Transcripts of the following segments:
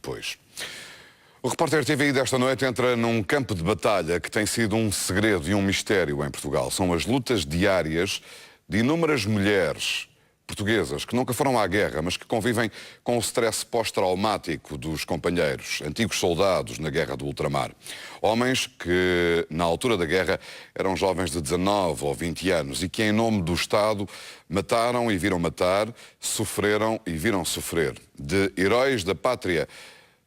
depois. O repórter TVI desta noite entra num campo de batalha que tem sido um segredo e um mistério em Portugal. São as lutas diárias de inúmeras mulheres portuguesas que nunca foram à guerra, mas que convivem com o stress pós-traumático dos companheiros, antigos soldados na guerra do ultramar. Homens que, na altura da guerra, eram jovens de 19 ou 20 anos e que, em nome do Estado, mataram e viram matar, sofreram e viram sofrer. De heróis da pátria,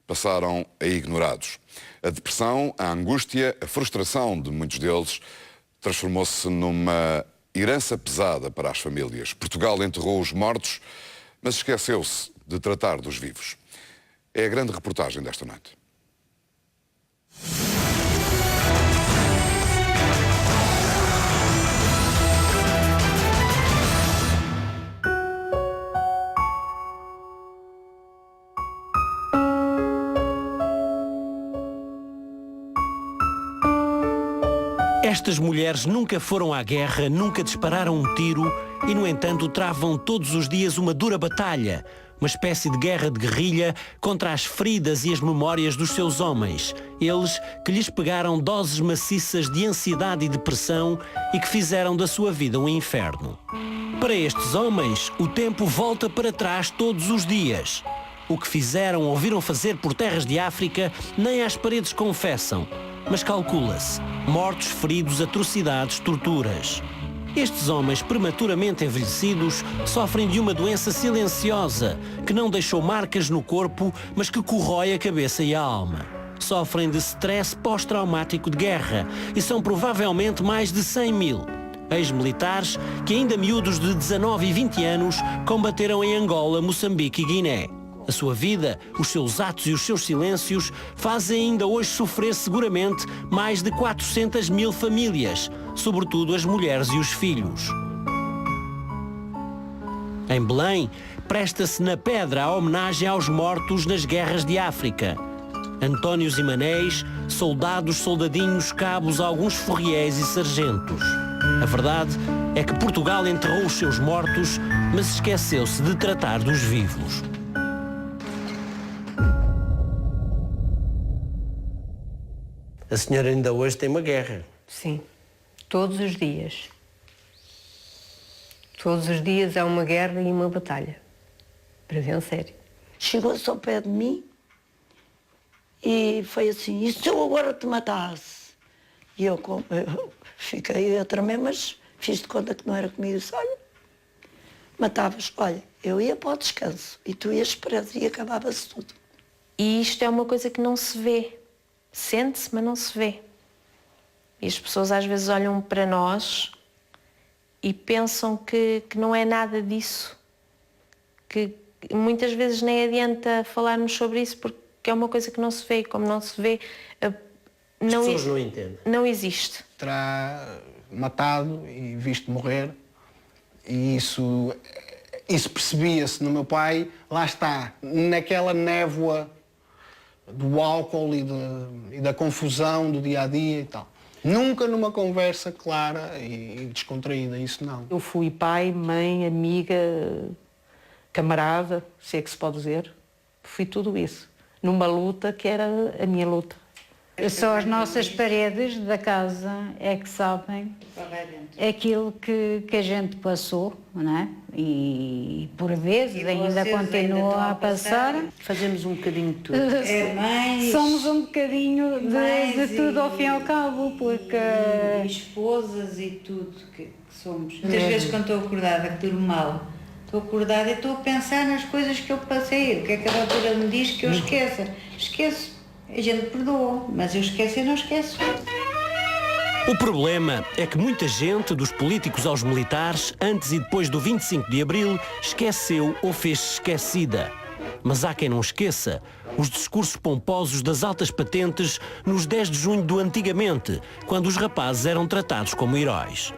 passaram a ignorados. A depressão, a angústia, a frustração de muitos deles transformou-se numa herança pesada para as famílias. Portugal enterrou os mortos, mas esqueceu-se de tratar dos vivos. É a grande reportagem desta noite. Estas mulheres nunca foram à guerra, nunca dispararam um tiro e, no entanto, travam todos os dias uma dura batalha, uma espécie de guerra de guerrilha contra as feridas e as memórias dos seus homens. Eles que lhes pegaram doses maciças de ansiedade e depressão e que fizeram da sua vida um inferno. Para estes homens, o tempo volta para trás todos os dias. O que fizeram ou viram fazer por terras de África nem às paredes confessam. Mas calcula-se. Mortos, feridos, atrocidades, torturas. Estes homens prematuramente envelhecidos sofrem de uma doença silenciosa que não deixou marcas no corpo, mas que corrói a cabeça e a alma. Sofrem de stress pós-traumático de guerra e são provavelmente mais de 100 mil. Ex-militares que, ainda miúdos de 19 e 20 anos, combateram em Angola, Moçambique e Guiné. A sua vida, os seus atos e os seus silêncios fazem ainda hoje sofrer seguramente mais de 400 mil famílias, sobretudo as mulheres e os filhos. Em Belém, presta-se na pedra a homenagem aos mortos nas guerras de África. Antónios e Manéis, soldados, soldadinhos, cabos, alguns ferriéis e sargentos. A verdade é que Portugal enterrou os seus mortos, mas esqueceu-se de tratar dos vivos. A senhora ainda hoje tem uma guerra. Sim, todos os dias. Todos os dias há uma guerra e uma batalha, para vencer. Chegou-se ao pé de mim e foi assim, e se eu agora te matasse? E eu fiquei a tremer, mas fiz de conta que não era comigo. Disse, olha, matavas, olha, eu ia para o descanso e tu ias preso e acabava-se tudo. E isto é uma coisa que não se vê. Sente-se, mas não se vê. E as pessoas às vezes olham para nós e pensam que não é nada disso. Que muitas vezes nem adianta falarmos sobre isso porque é uma coisa que não se vê. E como não se vê, As pessoas não entendem. Não existe. Terá matado e visto morrer. E isso percebia-se no meu pai. Lá está, naquela névoa do álcool e da confusão do dia-a-dia e tal. Nunca numa conversa clara e descontraída, isso não. Eu fui pai, mãe, amiga, camarada, se é que se pode dizer. Fui tudo isso, numa luta que era a minha luta. Só as nossas paredes da casa é que sabem aquilo que a gente passou, não é? E por vezes ainda continua a passar. Fazemos um bocadinho de tudo. Somos um bocadinho de tudo ao fim e ao cabo, porque... esposas e tudo que somos. Muitas vezes quando estou acordada, que durmo mal, estou acordada e estou a pensar nas coisas que eu passei. O que é que a doutora me diz que eu esqueça? Esqueço. A gente perdoa, mas eu esqueço e não esqueço. O problema é que muita gente, dos políticos aos militares, antes e depois do 25 de Abril, esqueceu ou fez-se esquecida. Mas há quem não esqueça os discursos pomposos das altas patentes nos 10 de junho do antigamente, quando os rapazes eram tratados como heróis.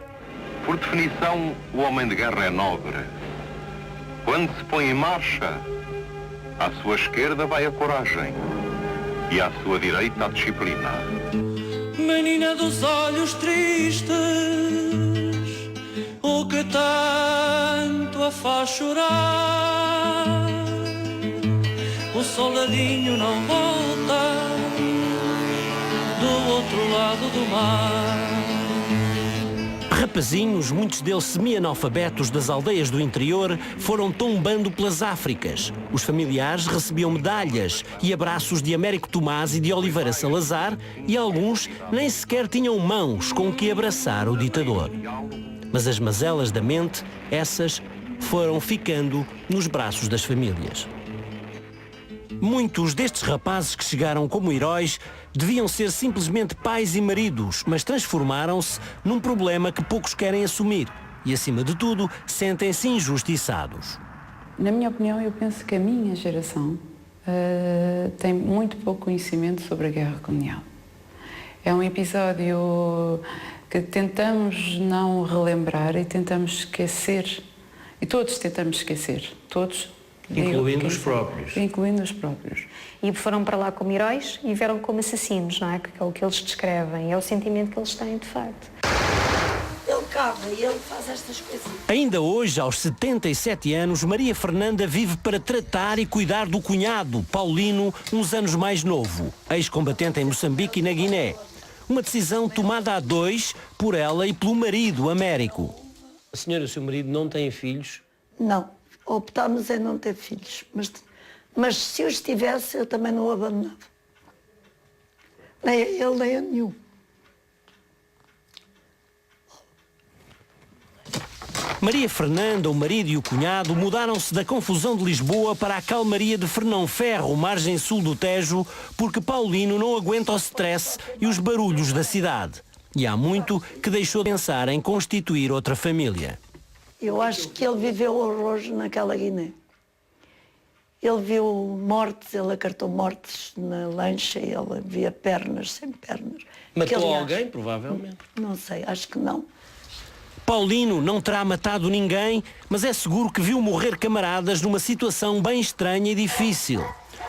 Por definição, o homem de guerra é nobre. Quando se põe em marcha, à sua esquerda vai a coragem e à sua direita a disciplina. Menina dos olhos tristes, o que tanto a faz chorar, o soldadinho não volta do outro lado do mar. Rapazinhos, muitos deles semi-analfabetos das aldeias do interior, foram tombando pelas Áfricas. Os familiares recebiam medalhas e abraços de Américo Tomás e de Oliveira Salazar, e alguns nem sequer tinham mãos com que abraçar o ditador. Mas as mazelas da mente, essas foram ficando nos braços das famílias. Muitos destes rapazes que chegaram como heróis deviam ser simplesmente pais e maridos, mas transformaram-se num problema que poucos querem assumir e, acima de tudo, sentem-se injustiçados. Na minha opinião, eu penso que a minha geração tem muito pouco conhecimento sobre a guerra colonial. É um episódio que tentamos não relembrar e tentamos esquecer, e todos tentamos esquecer, todos. Incluindo os próprios. Incluindo os próprios. E foram para lá como heróis e vieram como assassinos, não é? Que é o que eles descrevem, é o sentimento que eles têm, de facto. Ele cava e ele faz estas coisas. Ainda hoje, aos 77 anos, Maria Fernanda vive para tratar e cuidar do cunhado, Paulino, uns anos mais novo, ex-combatente em Moçambique e na Guiné. Uma decisão tomada a dois por ela e pelo marido, Américo. A senhora e o seu marido não têm filhos? Não. Optámos em não ter filhos, mas se os tivesse, eu também não o abandonava. Nem a ele, nem a nenhum. Maria Fernanda, o marido e o cunhado mudaram-se da confusão de Lisboa para a calmaria de Fernão Ferro, margem sul do Tejo, porque Paulino não aguenta o stress e os barulhos da cidade. E há muito que deixou de pensar em constituir outra família. Eu acho que ele viveu horrores naquela Guiné. Ele viu mortes, ele acartou mortes na lancha, ele via pernas sem pernas. Matou aliás, alguém, provavelmente? Não sei, acho que não. Paulino não terá matado ninguém, mas é seguro que viu morrer camaradas numa situação bem estranha e difícil.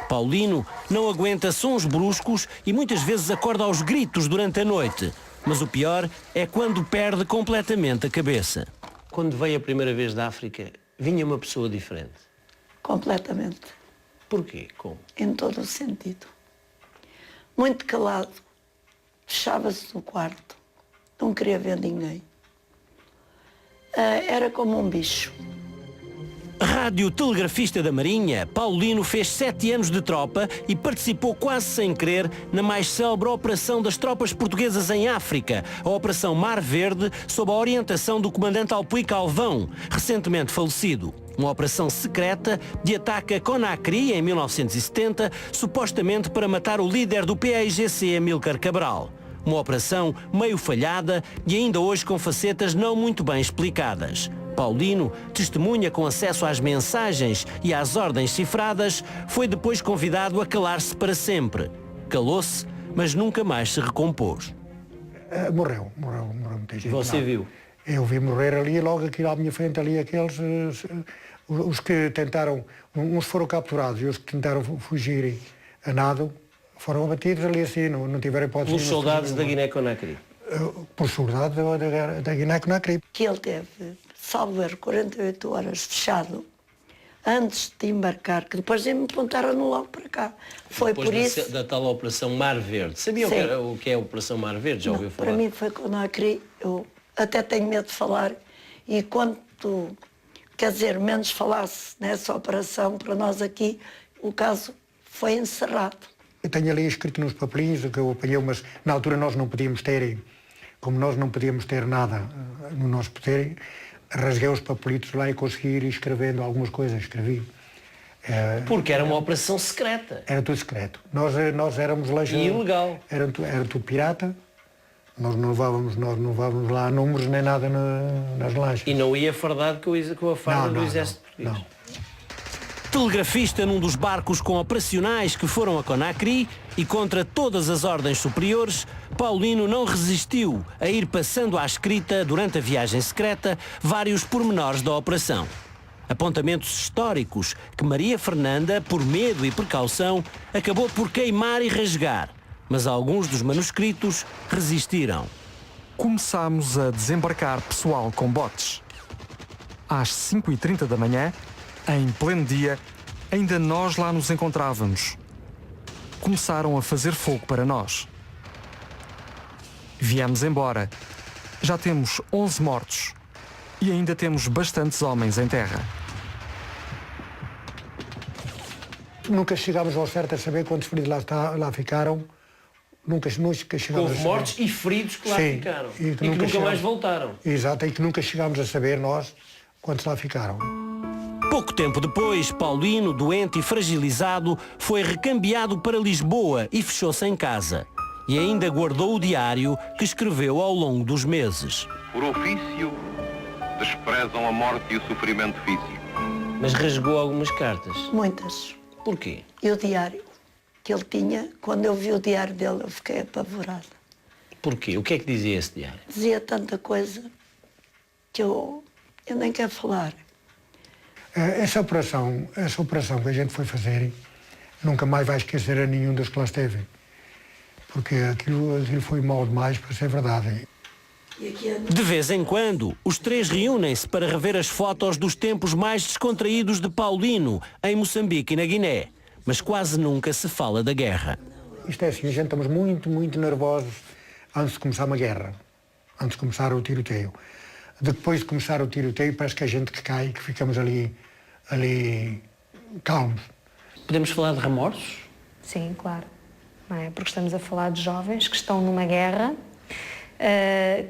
Paulino não aguenta sons bruscos e muitas vezes acorda aos gritos durante a noite. Mas o pior é quando perde completamente a cabeça. Quando veio a primeira vez da África, vinha uma pessoa diferente? Completamente. Porquê? Como? Em todo o sentido. Muito calado. Fechava-se no quarto. Não queria ver ninguém. Era como um bicho. Radiotelegrafista da Marinha, Paulino fez 7 anos de tropa e participou quase sem querer na mais célebre operação das tropas portuguesas em África, a Operação Mar Verde, sob a orientação do comandante Alpuí Calvão, recentemente falecido. Uma operação secreta de ataque a Conakry em 1970, supostamente para matar o líder do PAIGC, Amílcar Cabral. Uma operação meio falhada e ainda hoje com facetas não muito bem explicadas. Paulino, testemunha com acesso às mensagens e às ordens cifradas, foi depois convidado a calar-se para sempre. Calou-se, mas nunca mais se recompôs. Morreu muita gente. Você viu? Eu vi morrer ali, logo aqui à minha frente, ali aqueles, os que tentaram, uns foram capturados e os que tentaram fugir a nado, foram abatidos ali assim, não tiveram hipótese. Pelos soldados da Guiné-Conakry? Por soldados da Guiné-Conakry. Que ele teve, salvo erro, 48 horas fechado, antes de embarcar, que depois me apontaram logo para cá. Foi depois por isso... da tal Operação Mar Verde. Sabia o que é a Operação Mar Verde? Já ouviu falar? Para mim foi Conakry, eu até tenho medo de falar, e quanto, quer dizer, menos falasse nessa operação, para nós aqui, o caso foi encerrado. Eu tenho ali escrito nos papelinhos o que eu apanhei, mas na altura nós não podíamos ter, como nós não podíamos ter nada no nosso poder, rasguei os papelitos lá e consegui ir escrevendo algumas coisas, escrevi. Porque era uma operação secreta. Era tudo secreto. Nós éramos lá... E ilegal. Era tudo pirata. Nós não levávamos lá números nem nada nas lanchas. E não ia fardado com a farda do Exército Português? Não. Telegrafista num dos barcos com operacionais que foram a Conakry e contra todas as ordens superiores, Paulino não resistiu a ir passando à escrita, durante a viagem secreta, vários pormenores da operação. Apontamentos históricos que Maria Fernanda, por medo e precaução, acabou por queimar e rasgar. Mas alguns dos manuscritos resistiram. Começámos a desembarcar pessoal com botes. Às 5h30 da manhã, em pleno dia, ainda nós lá nos encontrávamos. Começaram a fazer fogo para nós. Viemos embora. Já temos 11 mortos e ainda temos bastantes homens em terra. Nunca chegámos ao certo a saber quantos feridos lá ficaram. Nunca chegámos a saber. Houve mortos e feridos que lá ficaram e que nunca mais voltaram. Exato, e que nunca chegámos a saber nós quantos lá ficaram. Pouco tempo depois, Paulino, doente e fragilizado, foi recambiado para Lisboa e fechou-se em casa. E ainda guardou o diário que escreveu ao longo dos meses. Por ofício, desprezam a morte e o sofrimento físico. Mas rasgou algumas cartas. Muitas. Porquê? E o diário que ele tinha, quando eu vi o diário dele, eu fiquei apavorada. Porquê? O que é que dizia esse diário? Dizia tanta coisa que eu nem quero falar. Essa operação que a gente foi fazer, nunca mais vai esquecer a nenhum dos que lá esteve. Porque aquilo foi mal demais para ser verdade. De vez em quando, os três reúnem-se para rever as fotos dos tempos mais descontraídos de Paulino, em Moçambique e na Guiné. Mas quase nunca se fala da guerra. Isto é assim, a gente estamos muito, muito nervosos antes de começar uma guerra. Antes de começar o tiroteio. Depois de começar o tiroteio, parece que a gente que cai, que ficamos ali calmos. Podemos falar de remorsos? Sim, claro. Não é? Porque estamos a falar de jovens que estão numa guerra,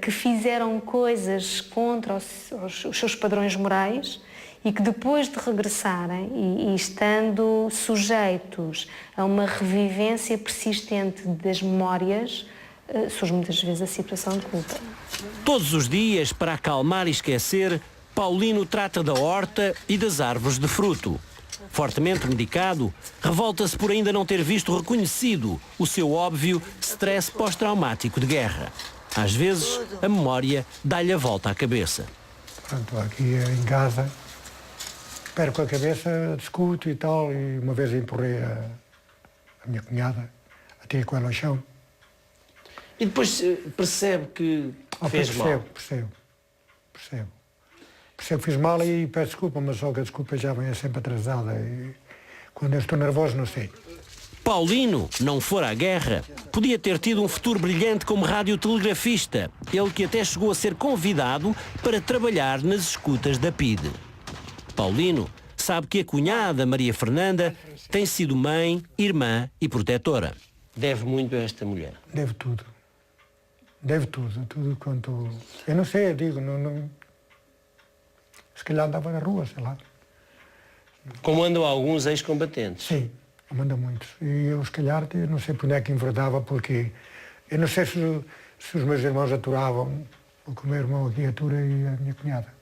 que fizeram coisas contra os seus padrões morais e que depois de regressarem e estando sujeitos a uma revivência persistente das memórias, surge muitas vezes a situação de culpa. Todos os dias, para acalmar e esquecer, Paulino trata da horta e das árvores de fruto. Fortemente medicado, revolta-se por ainda não ter visto reconhecido o seu óbvio stress pós-traumático de guerra. Às vezes, a memória dá-lhe a volta à cabeça. Pronto, aqui em casa, perco a cabeça, discuto e tal, e uma vez empurrei a minha cunhada, até com ela ao chão. E depois percebe que fez mal? Percebo que fiz mal e peço desculpa, mas só que a desculpa já vem sempre atrasada e quando eu estou nervoso não sei. Paulino, não fora à guerra, podia ter tido um futuro brilhante como radiotelegrafista, ele que até chegou a ser convidado para trabalhar nas escutas da PIDE. Paulino sabe que a cunhada, Maria Fernanda, tem sido mãe, irmã e protetora. Deve muito a esta mulher? Deve tudo. Tudo quanto... Eu não sei, eu digo, não... Se calhar andava na rua, sei lá. Como andam alguns ex-combatentes? Sim, anda muitos. E eu, se calhar, não sei por onde é que enverdava, porque eu não sei se os meus irmãos aturavam, o que o meu irmão aqui atura e a minha cunhada.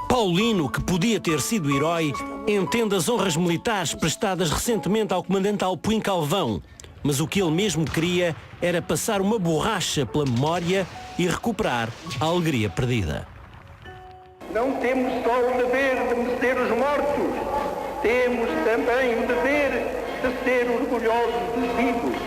Paulino, que podia ter sido herói, entende as honras militares prestadas recentemente ao comandante Alpuim Calvão. Mas o que ele mesmo queria era passar uma borracha pela memória e recuperar a alegria perdida. Não temos só o dever de merecer os mortos, temos também o dever de ser orgulhosos dos vivos.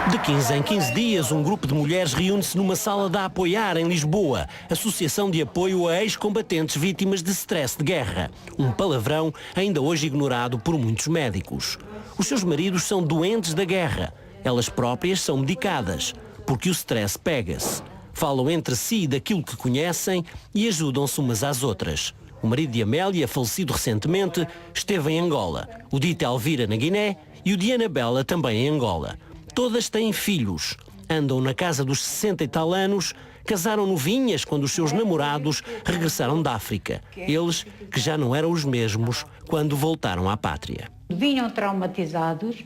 De 15 em 15 dias, um grupo de mulheres reúne-se numa sala da Apoiar, em Lisboa, Associação de Apoio a Ex-Combatentes Vítimas de Stress de Guerra. Um palavrão ainda hoje ignorado por muitos médicos. Os seus maridos são doentes da guerra. Elas próprias são medicadas, porque o stress pega-se. Falam entre si daquilo que conhecem e ajudam-se umas às outras. O marido de Amélia, falecido recentemente, esteve em Angola. O dito Elvira na Guiné e o de Anabela também em Angola. Todas têm filhos, andam na casa dos 60 e tal anos, casaram novinhas quando os seus namorados regressaram da África. Eles que já não eram os mesmos quando voltaram à pátria. Vinham traumatizados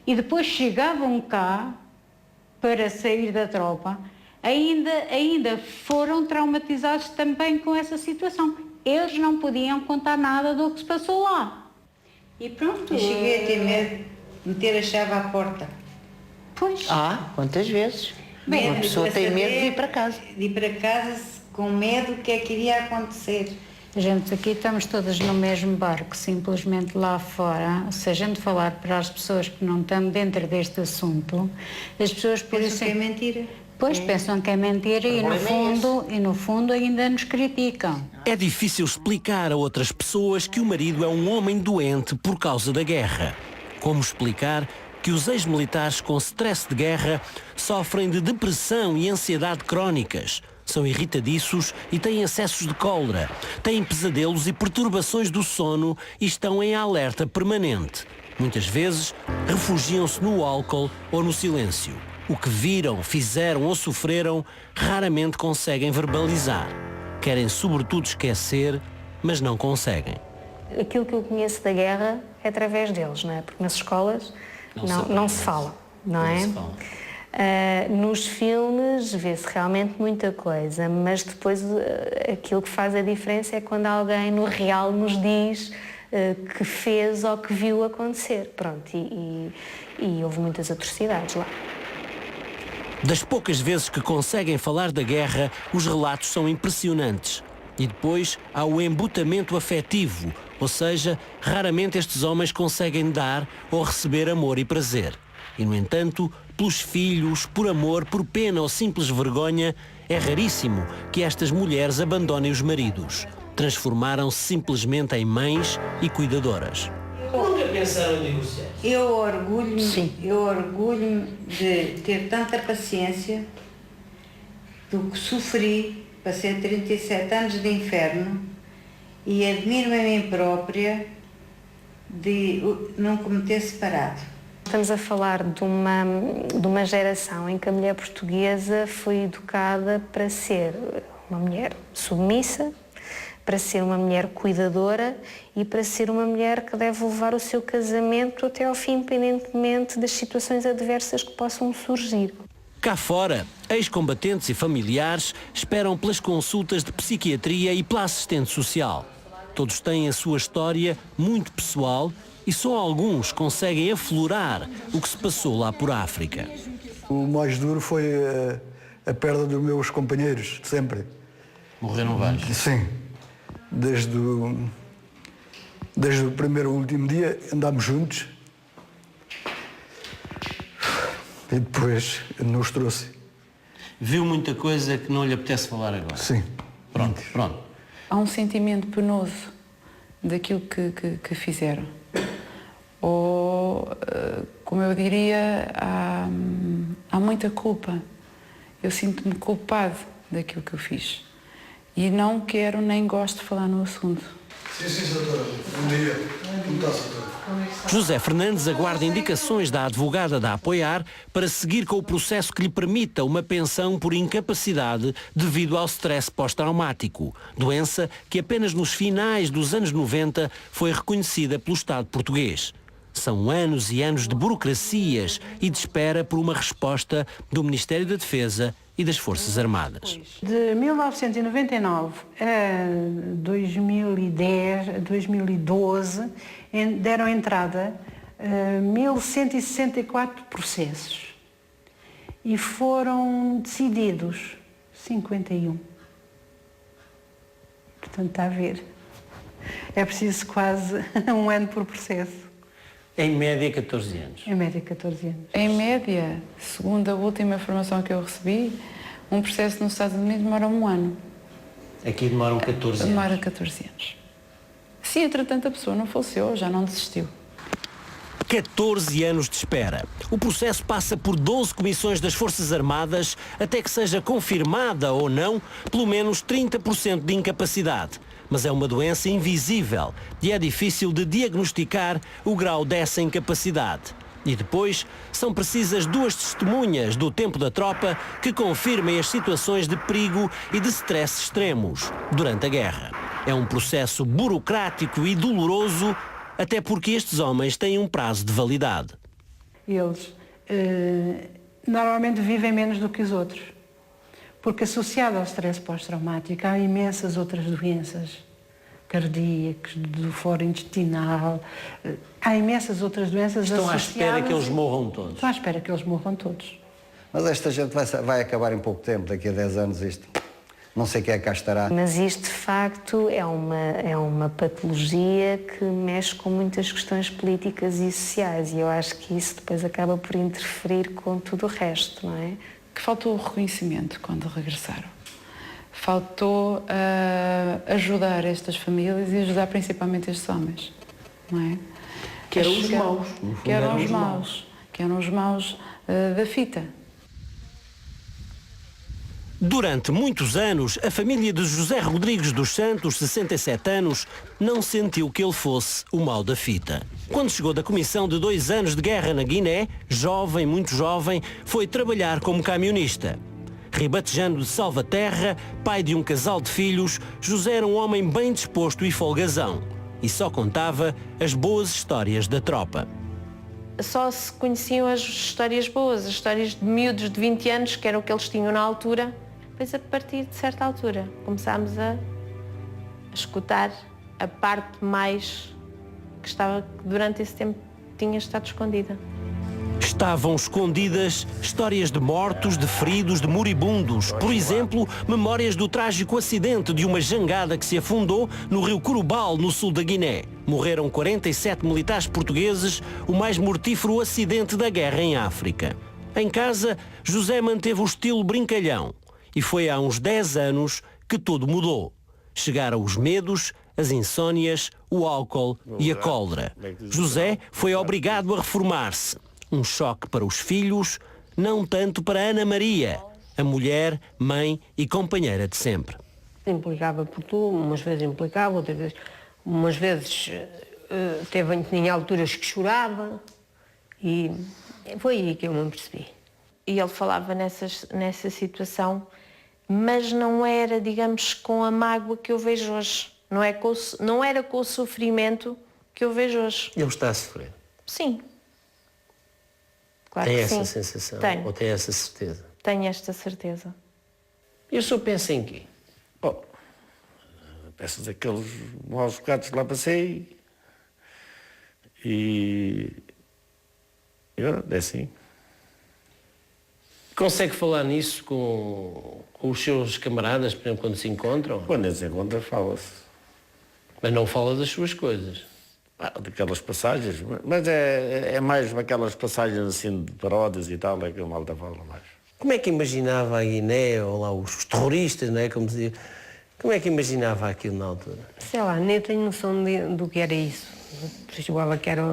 e depois chegavam cá para sair da tropa, ainda foram traumatizados também com essa situação. Eles não podiam contar nada do que se passou lá. E pronto. Eu cheguei a ter medo de meter a chave à porta. Pois. Quantas vezes? Bem, uma pessoa tem medo de ir para casa. De ir para casa com medo do que é que iria acontecer. A gente aqui estamos todas no mesmo barco, simplesmente lá fora. Se a gente falar para as pessoas que não estão dentro deste assunto, as pessoas pensam que é mentira. Pois, pensam que é mentira e no fundo ainda nos criticam. É difícil explicar a outras pessoas que o marido é um homem doente por causa da guerra. Como explicar que os ex-militares com stress de guerra sofrem de depressão e ansiedade crónicas, são irritadiços e têm acessos de cólera, têm pesadelos e perturbações do sono e estão em alerta permanente. Muitas vezes refugiam-se no álcool ou no silêncio. O que viram, fizeram ou sofreram raramente conseguem verbalizar. Querem sobretudo esquecer, mas não conseguem. Aquilo que eu conheço da guerra é através deles, não é? Porque nas escolas não se fala, não é? Nos filmes vê-se realmente muita coisa, mas depois aquilo que faz a diferença é quando alguém no real nos diz que fez ou que viu acontecer. Pronto, e houve muitas atrocidades lá. Das poucas vezes que conseguem falar da guerra, os relatos são impressionantes. E depois há o embutamento afetivo, ou seja, raramente estes homens conseguem dar ou receber amor e prazer. E, no entanto, pelos filhos, por amor, por pena ou simples vergonha, é raríssimo que estas mulheres abandonem os maridos. Transformaram-se simplesmente em mães e cuidadoras. Nunca pensaram em divorciar? Eu orgulho-me de ter tanta paciência do que sofri, passei 37 anos de inferno e admiro-me a mim própria de nunca me ter separado. Estamos a falar de uma geração em que a mulher portuguesa foi educada para ser uma mulher submissa, para ser uma mulher cuidadora e para ser uma mulher que deve levar o seu casamento até ao fim, independentemente das situações adversas que possam surgir. Cá fora, ex-combatentes e familiares esperam pelas consultas de psiquiatria e pela assistente social. Todos têm a sua história muito pessoal e só alguns conseguem aflorar o que se passou lá por África. O mais duro foi a perda dos meus companheiros, de sempre. Morreram vários? Sim. Desde o primeiro ao último dia andámos juntos e depois nos trouxe. Viu muita coisa que não lhe apetece falar agora? Sim. Pronto. Há um sentimento penoso daquilo que fizeram. Ou, como eu diria, há muita culpa. Eu sinto-me culpado daquilo que eu fiz. E não quero nem gosto de falar no assunto. Sim, doutora. Bom dia. Como está, doutora? José Fernandes aguarda indicações da advogada da Apoiar para seguir com o processo que lhe permita uma pensão por incapacidade devido ao stress pós-traumático, doença que apenas nos finais dos anos 90 foi reconhecida pelo Estado português. São anos e anos de burocracias e de espera por uma resposta do Ministério da Defesa e das Forças Armadas. De 1999 a 2010, 2012, deram entrada a 1.164 processos e foram decididos 51. Portanto, está a ver. É preciso quase um ano por processo. Em média 14 anos. Em média 14 anos. Em média, segundo a última informação que eu recebi, um processo nos Estados Unidos demora um ano. Aqui demoram 14 anos. Demora 14 anos. Se entretanto a pessoa não faleceu, já não desistiu. 14 anos de espera. O processo passa por 12 comissões das Forças Armadas até que seja confirmada ou não pelo menos 30% de incapacidade. Mas é uma doença invisível e é difícil de diagnosticar o grau dessa incapacidade. E depois são precisas 2 testemunhas do tempo da tropa que confirmem as situações de perigo e de stress extremos durante a guerra. É um processo burocrático e doloroso, até porque estes homens têm um prazo de validade. Eles normalmente vivem menos do que os outros, porque associado ao stress pós-traumático há imensas outras doenças cardíacas, do foro intestinal, há imensas outras doenças associadas. Estão à espera que eles morram todos. Estão à espera que eles morram todos. Mas esta gente vai acabar em pouco tempo, daqui a 10 anos isto. Não sei quem é que cá estará. Mas isto, de facto, é uma patologia que mexe com muitas questões políticas e sociais e eu acho que isso depois acaba por interferir com tudo o resto, não é? que faltou o reconhecimento quando regressaram. Faltou ajudar estas famílias e ajudar principalmente estes homens, não é? Que eram os maus. Que eram os maus. Que eram os maus da fita. Durante muitos anos, a família de José Rodrigues dos Santos, 67 anos, não sentiu que ele fosse o mau da fita. Quando chegou da comissão de 2 anos de guerra na Guiné, jovem, muito jovem, foi trabalhar como camionista. Ribatejando de Salvaterra, pai de um casal de filhos, José era um homem bem disposto e folgazão. E só contava as boas histórias da tropa. Só se conheciam as histórias boas, as histórias de miúdos de 20 anos, que era o que eles tinham na altura. Depois, a partir de certa altura, começámos a escutar a parte mais que durante esse tempo tinha estado escondida. Estavam escondidas histórias de mortos, de feridos, de moribundos. Por exemplo, memórias do trágico acidente de uma jangada que se afundou no rio Curubal, no sul da Guiné. Morreram 47 militares portugueses, o mais mortífero acidente da guerra em África. Em casa, José manteve o estilo brincalhão. E foi há uns 10 anos que tudo mudou. Chegaram os medos, as insónias, o álcool e a cólera. José foi obrigado a reformar-se. Um choque para os filhos, não tanto para Ana Maria, a mulher, mãe e companheira de sempre. Implicava por tudo, umas vezes implicava, outras vezes... Umas vezes tinha alturas que chorava e foi aí que eu me percebi. E ele falava nessa situação, mas não era, digamos, com a mágoa que eu vejo hoje. Não era com o sofrimento que eu vejo hoje. Ele está a sofrer? Sim. Claro tem que essa sim. sensação? Tenho. Ou tem essa certeza? Tenho esta certeza. E o senhor pensa em quê? Peço daqueles maus bocados que lá passei e é assim. Consegue falar nisso com os seus camaradas, por exemplo, quando se encontram? Quando se encontra, fala-se. Mas não fala das suas coisas? Daquelas passagens, mas é mais aquelas passagens assim de paródias e tal, é que a malta fala mais. Como é que imaginava a Guiné, ou lá os terroristas, não é? Como dizia, como é que imaginava aquilo na altura? Sei lá, nem tenho noção do que era isso. Chegava que era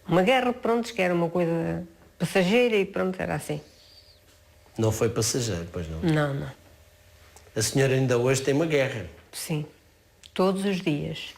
uma guerra, pronto, que era uma coisa passageira e pronto, era assim. Não foi passageiro, pois não? Não, não. A senhora ainda hoje tem uma guerra? Sim, todos os dias.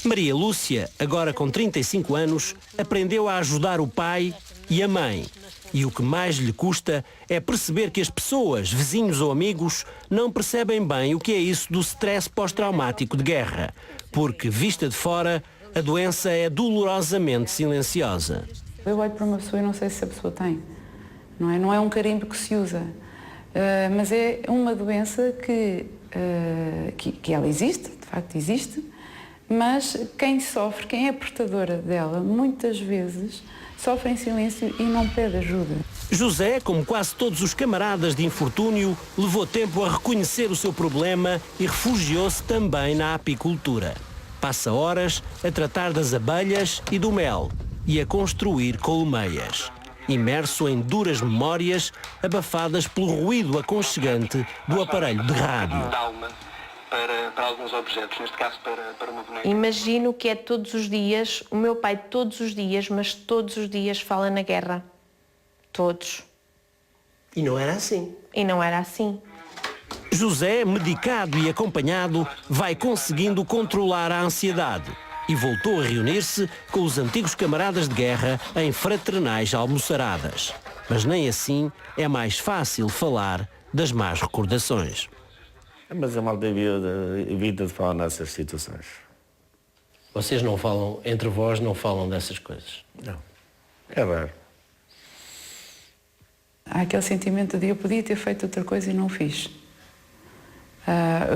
Maria Lúcia, agora com 35 anos, aprendeu a ajudar o pai e a mãe. E o que mais lhe custa é perceber que as pessoas, vizinhos ou amigos, não percebem bem o que é isso do stress pós-traumático de guerra. Porque, vista de fora, a doença é dolorosamente silenciosa. Eu olho para uma pessoa e não sei se a pessoa tem. Não é um carimbo que se usa. Mas é uma doença que ela existe, de facto existe, mas quem sofre, quem é portadora dela, muitas vezes sofre em silêncio e não pede ajuda. José, como quase todos os camaradas de infortúnio, levou tempo a reconhecer o seu problema e refugiou-se também na apicultura. Passa horas a tratar das abelhas e do mel e a construir colmeias. Imerso em duras memórias abafadas pelo ruído aconchegante do aparelho de rádio. Para alguns objetos, neste caso para uma boneca. Imagino que é todos os dias, o meu pai todos os dias, mas todos os dias fala na guerra. Todos. E não era assim? E não era assim. José, medicado e acompanhado, vai conseguindo controlar a ansiedade e voltou a reunir-se com os antigos camaradas de guerra em fraternais almoçaradas. Mas nem assim é mais fácil falar das más recordações. Mas a malta evita de falar nessas situações. Vocês não falam, entre vós, não falam dessas coisas? Não. É raro. Há aquele sentimento de eu podia ter feito outra coisa e não fiz.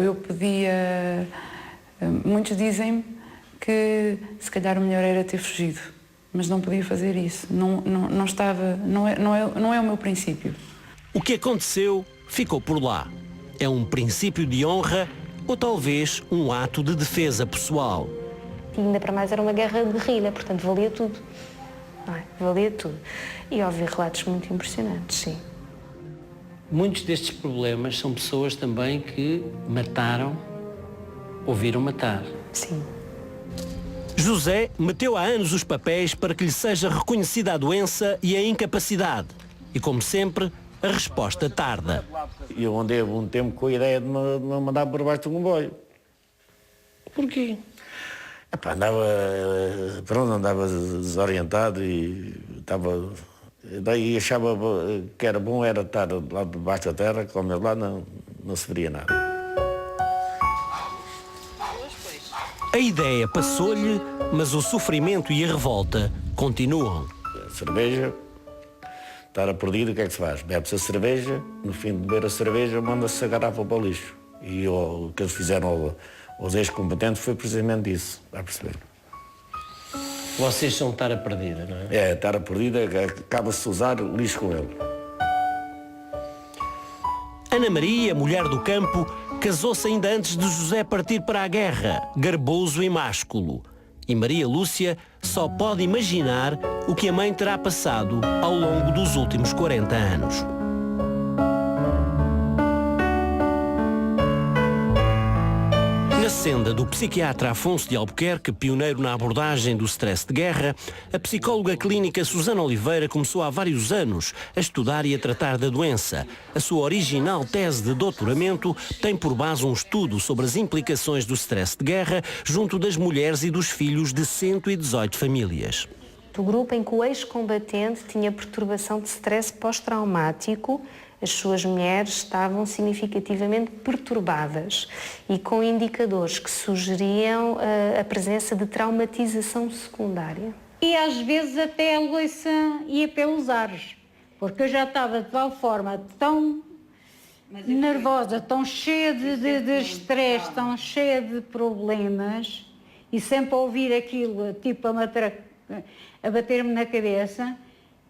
Eu podia... Muitos dizem-me que se calhar o melhor era ter fugido, mas não podia fazer isso. Não estava... Não é o meu princípio. O que aconteceu ficou por lá. É um princípio de honra ou talvez um ato de defesa pessoal. E ainda para mais era uma guerra de guerrilha, portanto valia tudo. não é? Valia tudo. E ouvi relatos muito impressionantes, sim. Muitos destes problemas são pessoas também que mataram ou viram matar. Sim. José meteu há anos os papéis para que lhe seja reconhecida a doença e a incapacidade. E, como sempre, a resposta tarda. Eu andei um tempo com a ideia de me mandar por baixo do comboio. Porquê? Epá, andava desorientado e estava... Daí achava que era bom era estar lá debaixo da terra, que ao meu lado não se veria nada. A ideia passou-lhe, mas o sofrimento e a revolta continuam. A cerveja, estar a perdido, o que é que se faz? Bebe-se a cerveja, no fim de beber a cerveja, manda-se a garrafa para o lixo. E o que eles fizeram aos ex-combatentes foi precisamente isso, vai perceber. Vocês são tara perdida, não é? É, tara perdida, acaba-se usar lixo com ele. Ana Maria, mulher do campo, casou-se ainda antes de José partir para a guerra, garboso e másculo. E Maria Lúcia só pode imaginar o que a mãe terá passado ao longo dos últimos 40 anos. Na senda do psiquiatra Afonso de Albuquerque, pioneiro na abordagem do stress de guerra, a psicóloga clínica Susana Oliveira começou há vários anos a estudar e a tratar da doença. A sua original tese de doutoramento tem por base um estudo sobre as implicações do stress de guerra junto das mulheres e dos filhos de 118 famílias. Do grupo em que o ex-combatente tinha perturbação de stress pós-traumático, as suas mulheres estavam significativamente perturbadas e com indicadores que sugeriam a presença de traumatização secundária. E às vezes até a loiça ia pelos ares, porque eu já estava de tal forma tão nervosa, tão cheia de estresse, tão cheia de problemas, e sempre a ouvir aquilo, tipo a bater-me na cabeça,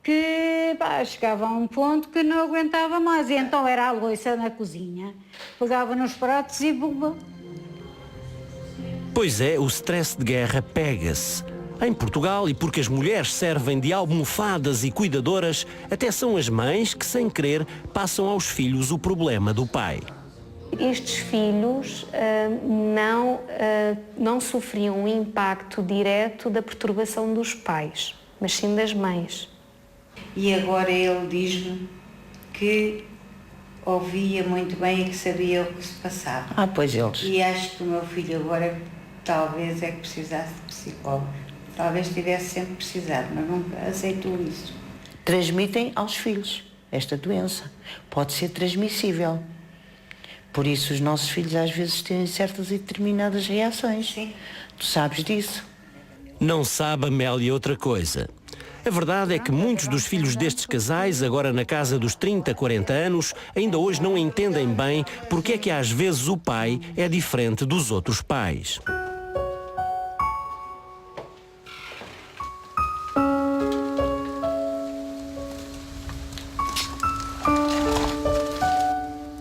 que chegava a um ponto que não aguentava mais. E então era a loiça na cozinha, pegava nos pratos e bumba. Pois é, o stress de guerra pega-se. Em Portugal, e porque as mulheres servem de almofadas e cuidadoras, até são as mães que, sem querer, passam aos filhos o problema do pai. Estes filhos não sofriam um impacto direto da perturbação dos pais, mas sim das mães. E agora ele diz-me que ouvia muito bem e que sabia o que se passava. Pois eles. E acho que o meu filho agora talvez é que precisasse de psicólogo. Talvez tivesse sempre precisado, mas nunca aceitou isso. Transmitem aos filhos esta doença. Pode ser transmissível. Por isso os nossos filhos às vezes têm certas e determinadas reações. Sim. Tu sabes disso? Não sabe, Amélia, outra coisa. A verdade é que muitos dos filhos destes casais, agora na casa dos 30, 40 anos, ainda hoje não entendem bem porque é que às vezes o pai é diferente dos outros pais.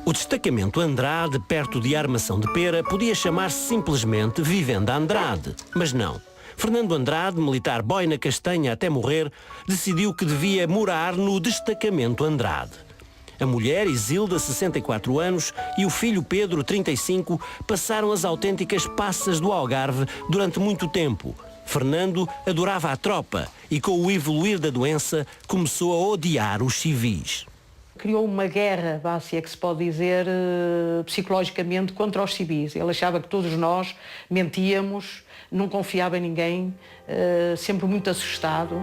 O destacamento Andrade, perto de Armação de Pera, podia chamar-se simplesmente Vivenda Andrade, mas não. Fernando Andrade, militar boina castanha até morrer, decidiu que devia morar no destacamento Andrade. A mulher, Isilda, 64 anos, e o filho Pedro, 35, passaram as autênticas passas do Algarve durante muito tempo. Fernando adorava a tropa e, com o evoluir da doença, começou a odiar os civis. Criou uma guerra, se é que se pode dizer, psicologicamente contra os civis. Ele achava que todos nós mentíamos, não confiava em ninguém, sempre muito assustado.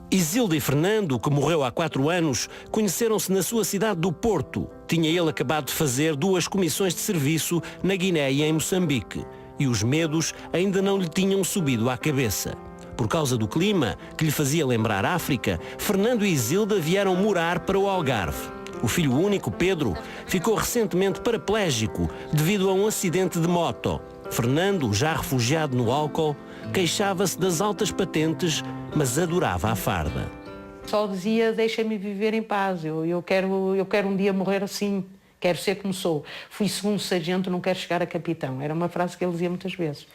Isilda e Fernando, que morreu há 4 anos, conheceram-se na sua cidade do Porto. Tinha ele acabado de fazer 2 comissões de serviço na Guiné e em Moçambique. E os medos ainda não lhe tinham subido à cabeça. Por causa do clima, que lhe fazia lembrar África, Fernando e Isilda vieram morar para o Algarve. O filho único, Pedro, ficou recentemente paraplégico devido a um acidente de moto. Fernando, já refugiado no álcool, queixava-se das altas patentes, mas adorava a farda. Só dizia, deixa-me viver em paz, eu quero um dia morrer assim, quero ser como sou. Fui segundo sargento, não quero chegar a capitão. Era uma frase que ele dizia muitas vezes.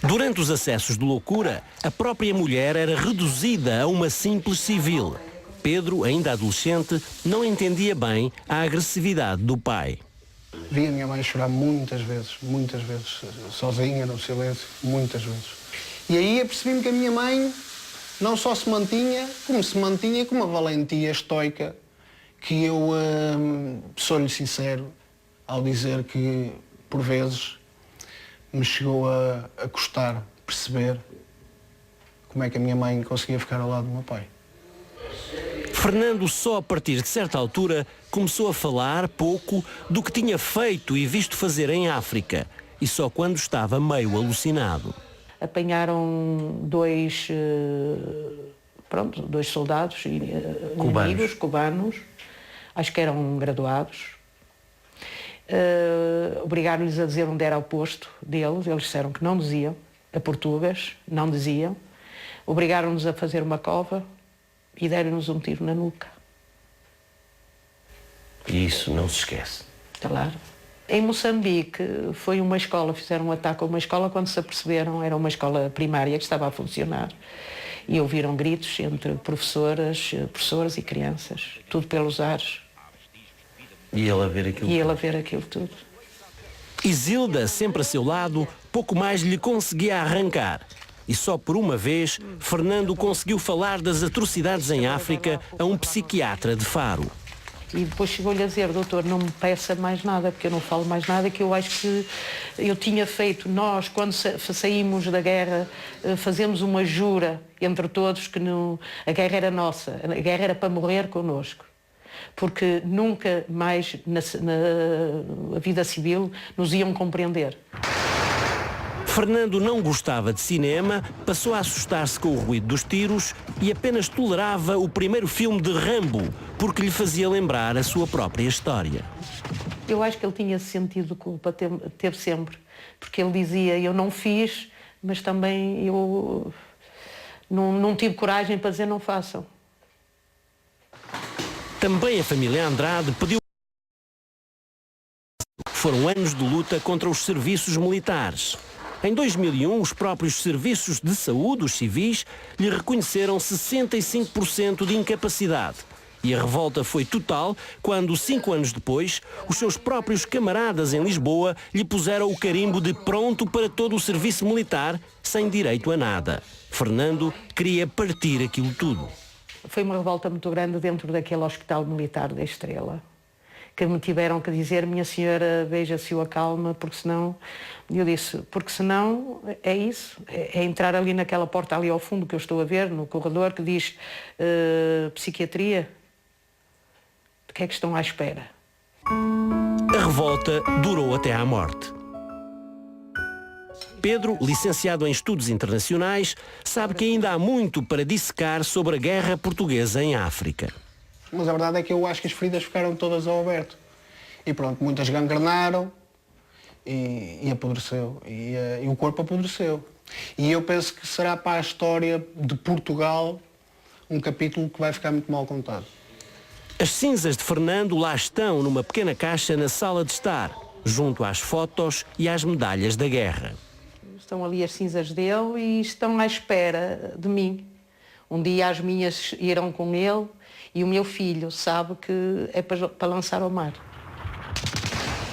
Durante os acessos de loucura, a própria mulher era reduzida a uma simples civil. Pedro, ainda adolescente, não entendia bem a agressividade do pai. Vi a minha mãe chorar muitas vezes, sozinha, no silêncio, muitas vezes. E aí apercebi-me que a minha mãe não só se mantinha, como se mantinha com uma valentia estoica, que eu sou-lhe sincero ao dizer que, por vezes, me chegou a custar perceber como é que a minha mãe conseguia ficar ao lado do meu pai. Fernando, só a partir de certa altura, começou a falar pouco do que tinha feito e visto fazer em África, e só quando estava meio alucinado. Apanharam dois soldados inimigos, cubanos, acho que eram graduados. Obrigaram-lhes a dizer onde era o posto deles, eles disseram que não diziam, a português, não diziam. Obrigaram-nos a fazer uma cova e deram-nos um tiro na nuca. E isso não se esquece. Claro. Em Moçambique foi uma escola, fizeram um ataque a uma escola, quando se aperceberam, era uma escola primária que estava a funcionar, e ouviram gritos entre professoras e crianças, tudo pelos ares. E ele a ver aquilo E ele a ver aquilo tudo. Isilda, sempre a seu lado, pouco mais lhe conseguia arrancar. E só por uma vez, Fernando conseguiu falar das atrocidades em África a um psiquiatra de Faro. E depois chegou-lhe a dizer: doutor, não me peça mais nada, porque eu não falo mais nada, que eu acho que eu tinha feito, nós, quando saímos da guerra, fazemos uma jura entre todos que a guerra era nossa, a guerra era para morrer connosco. Porque nunca mais na vida civil nos iam compreender. Fernando não gostava de cinema, passou a assustar-se com o ruído dos tiros e apenas tolerava o primeiro filme de Rambo, porque lhe fazia lembrar a sua própria história. Eu acho que ele tinha sentido de culpa, teve sempre, porque ele dizia: eu não fiz, mas também eu não tive coragem para dizer não façam. Também a família Andrade pediu. Foram anos de luta contra os serviços militares. Em 2001, os próprios serviços de saúde, os civis, lhe reconheceram 65% de incapacidade. E a revolta foi total quando, 5 anos depois, os seus próprios camaradas em Lisboa lhe puseram o carimbo de pronto para todo o serviço militar, sem direito a nada. Fernando queria partir aquilo tudo. Foi uma revolta muito grande dentro daquele hospital militar da Estrela, que me tiveram que dizer: minha senhora, veja-se o acalma, porque senão... Eu disse: porque senão é isso, é entrar ali naquela porta ali ao fundo que eu estou a ver, no corredor, que diz psiquiatria. De que é que estão à espera? A revolta durou até à morte. Pedro, licenciado em Estudos Internacionais, sabe que ainda há muito para dissecar sobre a guerra portuguesa em África. Mas a verdade é que eu acho que as feridas ficaram todas ao aberto. E pronto, muitas gangrenaram e apodreceu. E o corpo apodreceu. E eu penso que será para a história de Portugal um capítulo que vai ficar muito mal contado. As cinzas de Fernando lá estão numa pequena caixa na sala de estar, junto às fotos e às medalhas da guerra. Estão ali as cinzas dele e estão à espera de mim. Um dia as minhas irão com ele e o meu filho sabe que é para lançar ao mar.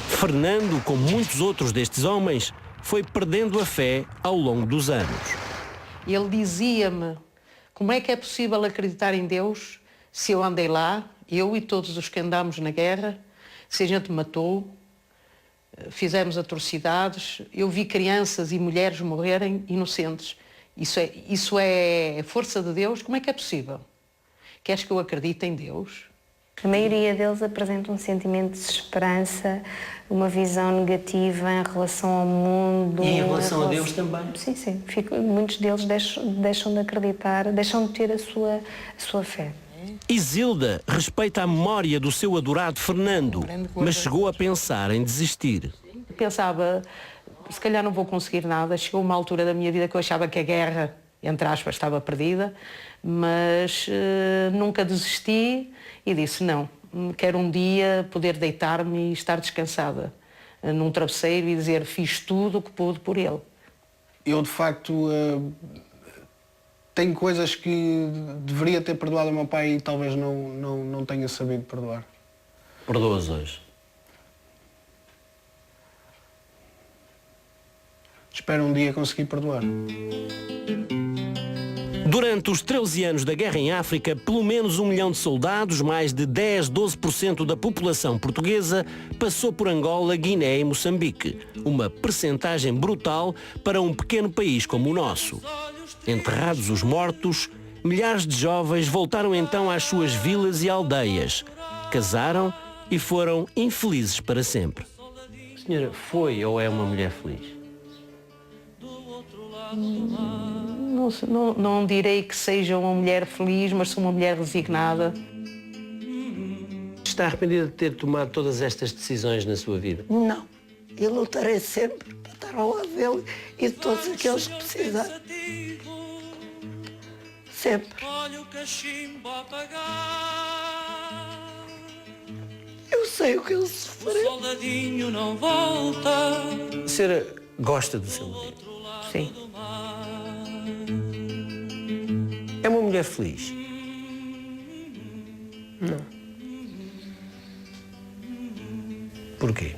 Fernando, como muitos outros destes homens, foi perdendo a fé ao longo dos anos. Ele dizia-me: como é que é possível acreditar em Deus se eu andei lá, eu e todos os que andamos na guerra, se a gente matou, fizemos atrocidades, eu vi crianças e mulheres morrerem inocentes. Isso é força de Deus? Como é que é possível? Queres que eu acredite em Deus? A maioria deles apresenta um sentimento de desesperança, uma visão negativa em relação ao mundo. E em relação a Deus também? Sim, sim. Muitos deles deixam de acreditar, deixam de ter a sua fé. Isilda respeita a memória do seu adorado Fernando, mas chegou a pensar em desistir. Pensava: se calhar não vou conseguir nada. Chegou uma altura da minha vida que eu achava que a guerra, entre aspas, estava perdida, mas nunca desisti e disse: não, quero um dia poder deitar-me e estar descansada num travesseiro e dizer: fiz tudo o que pude por ele. eu de facto tenho coisas que deveria ter perdoado ao meu pai e talvez não tenha sabido perdoar. Perdoas hoje? Espero um dia conseguir perdoar. Durante os 13 anos da guerra em África, pelo menos 1 milhão de soldados, mais de 12% da população portuguesa, passou por Angola, Guiné e Moçambique. Uma percentagem brutal para um pequeno país como o nosso. Enterrados os mortos, milhares de jovens voltaram então às suas vilas e aldeias. Casaram e foram infelizes para sempre. A senhora foi ou é uma mulher feliz? Não direi que seja uma mulher feliz, mas sou uma mulher resignada. Está arrependida de ter tomado todas estas decisões na sua vida? Não. Eu lutarei sempre para estar ao lado dele e de todos aqueles que precisarem. Sempre. Eu sei o que ele sofreu. A senhora gosta do seu marido? Sim. É uma mulher feliz? Não. Porquê?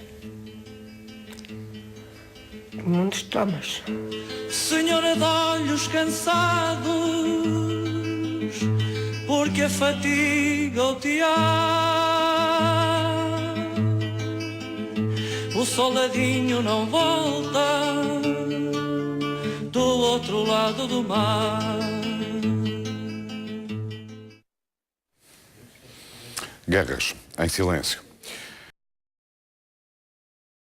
Muitos traumas. Senhora de olhos cansados, porque a fatiga o tear, o soldadinho não volta do outro lado do mar. Guerras em silêncio.